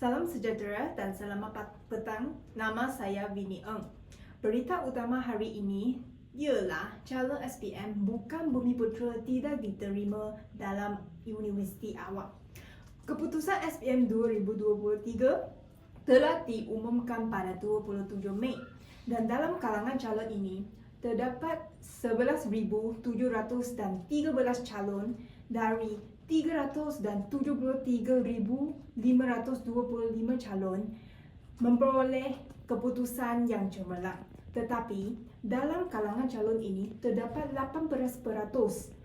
Salam sejahtera dan selamat petang. Nama saya Winnie Eng. Berita utama hari ini ialah calon SPM bukan Bumiputera tidak diterima dalam Universiti Awam. Keputusan SPM 2023 telah diumumkan pada 27 Mei dan dalam kalangan calon ini terdapat 11,713 calon dari 373,525 calon memperoleh keputusan yang cemerlang. Tetapi dalam kalangan calon ini terdapat 18%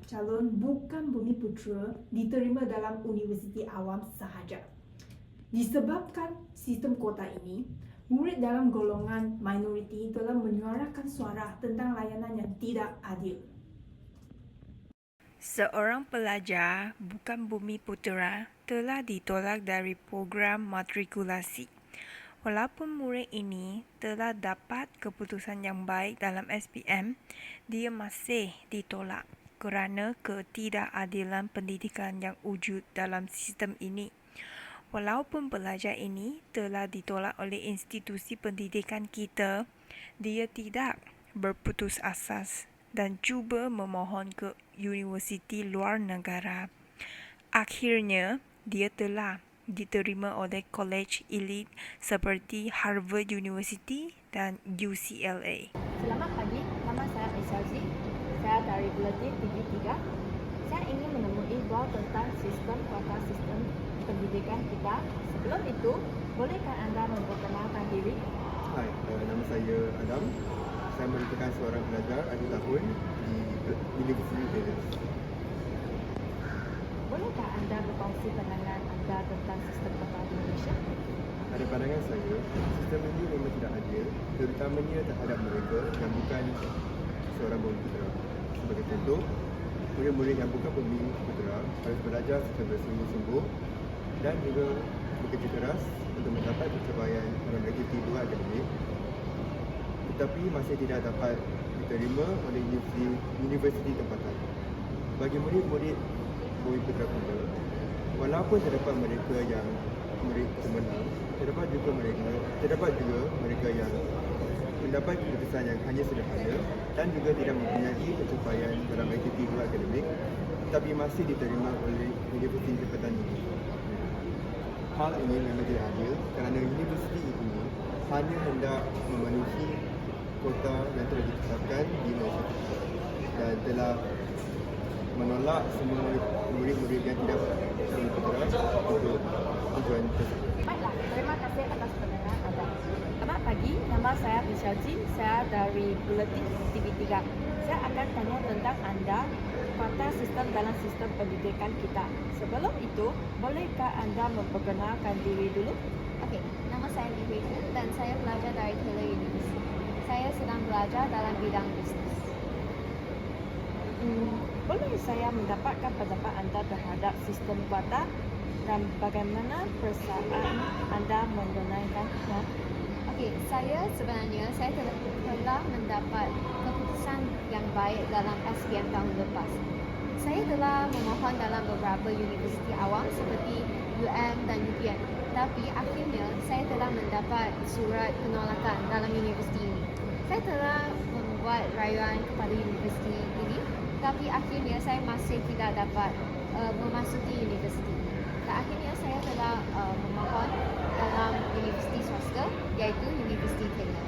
calon bukan Bumiputera diterima dalam Universiti Awam sahaja. Disebabkan sistem kuota ini, murid dalam golongan minoriti telah menyuarakan suara tentang layanan yang tidak adil. Seorang pelajar bukan Bumiputera telah ditolak dari program matrikulasi. Walaupun murid ini telah dapat keputusan yang baik dalam SPM, dia masih ditolak kerana ketidakadilan pendidikan yang wujud dalam sistem ini. Walaupun pelajar ini telah ditolak oleh institusi pendidikan kita, dia tidak berputus asas dan cuba memohon ke universiti luar negara. Akhirnya, dia telah diterima oleh kolej elit seperti Harvard University dan UCLA. Selamat pagi, nama saya Aisyah. Saya dari Buletin TV3. Saya ingin menemui dua tentang sistem kuota sistem pendidikan kita. Sebelum itu, bolehkah anda memperkenalkan diri? Hai, nama saya Adam. Saya merupakan seorang pelajar akhir tahun di Universiti Dallas. Bolehkah anda berkongsi pandangan anda tentang sistem kuota di Malaysia? Pada pandangan saya, sistem ini memang tidak adil, terutamanya terhadap mereka yang bukan seorang Bumiputera. Sebagai contoh, murid-murid yang bukan Bumiputera harus belajar secara bersungguh-sungguh dan juga bekerja keras untuk mendapat pencapaian dalam aktiviti luar akademik, tetapi masih tidak dapat diterima oleh universiti tempatan. Bagi murid-murid Bumiputera pula, walaupun terdapat mereka yang murid cemerlang, terdapat juga mereka yang mendapat keputusan yang hanya sederhana dan juga tidak mempunyai pencapaian dalam aktiviti luar akademik, tetapi masih diterima oleh universiti tempatan ini. Hal ini memang tidak adil kerana universiti ini hanya hendak memenuhi kuota yang telah ditetapkan di Malaysia dan telah menolak semua murid-murid yang tidak Bumiputera untuk tujuan tersebut. Baiklah, terima kasih atas pandangan anda. Selamat pagi, nama saya Aisyah. Saya dari Buletin TV3. Saya akan tanya tentang anda kuota sistem dalam sistem pendidikan kita. Sebelum itu, bolehkah anda memperkenalkan diri dulu? Okey, nama saya Lee Hui dan saya pelajar dari Taylor University. Saya sedang belajar dalam bidang bisnes. Boleh saya mendapatkan pendapat anda terhadap sistem kuota dan bagaimana perasaan anda mengenaikannya? Okey, saya telah mendapat keputusan yang baik dalam SPM tahun lepas. Saya telah memohon dalam beberapa universiti awam seperti UM dan UPM. Tapi akhirnya saya telah mendapat surat penolakan dalam universiti ini. Saya telah membuat rayuan kepada universiti ini, tapi akhirnya saya masih tidak dapat memasuki universiti. Dan akhirnya saya telah memohon dalam universiti swasta, iaitu Universiti Taylor.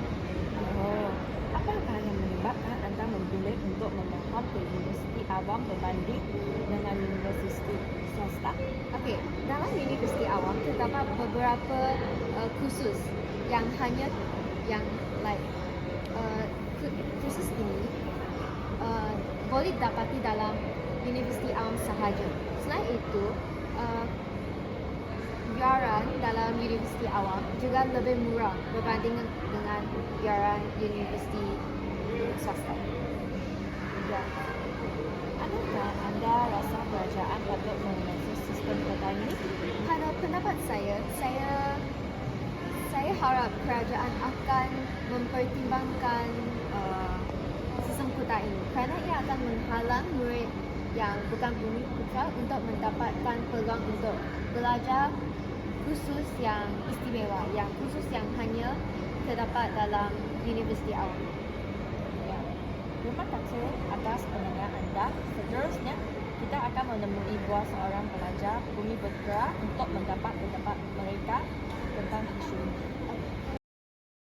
Oh, apakah yang menyebabkan anda memilih untuk memohon ke universiti awam berbanding dengan universiti swasta? Okey, dalam universiti awam terdapat beberapa kursus yang hanya kursus ini boleh didapati dalam universiti awam sahaja. Selain itu, biaran dalam universiti awam juga lebih murah berbanding dengan biaran universiti swasta. Ya. Adakah anda rasa kerajaan patut menguasai sistem kuota ini? Pada pendapat saya harap kerajaan akan mempertimbangkan sistem kuota ini kerana ia akan menghalang murid yang bukan Bumiputera untuk mendapatkan peluang untuk belajar khusus yang istimewa, yang khusus yang hanya terdapat dalam Universiti Awam. Ya. Terima kasih atas pendengaran anda. Seterusnya, kita akan menemui buah seorang pelajar Bumi Putera untuk mendapat pendapat mereka tentang isu ini.